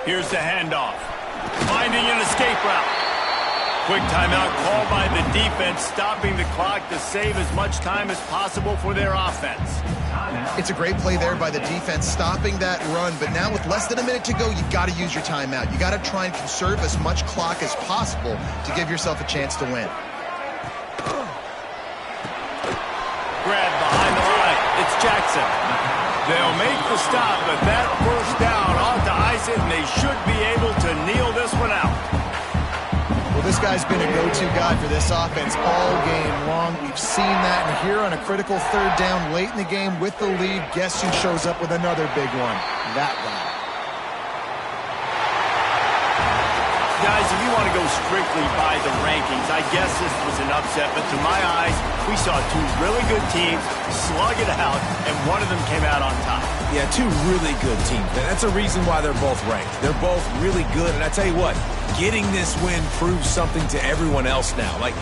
[SPEAKER 1] Here's the handoff. Finding an escape route. Quick timeout called by the defense, stopping the clock to save as much time as possible for their offense.
[SPEAKER 3] It's a great play there by the defense, stopping that run. But now with less than a minute to go, you've got to use your timeout. You got to try and conserve as much clock as possible to give yourself a chance to win.
[SPEAKER 1] Grab behind the line. It's Jackson. They'll make the stop, but that first down ought to ice it, and they should be able to kneel this one out.
[SPEAKER 3] Well, this guy's been a go-to guy for this offense all game long. We've seen that, and here on a critical third down late in the game with the lead, guess who shows up with another big one? That guy.
[SPEAKER 1] Guys, if you want to go strictly by the rankings, I guess this was an upset, but to my eyes, we saw two really good teams slug it out, and one of them came out on top.
[SPEAKER 2] Yeah, two really good teams. That's a reason why they're both ranked. They're both really good, and I tell you what, getting this win proves something to everyone else now. Like,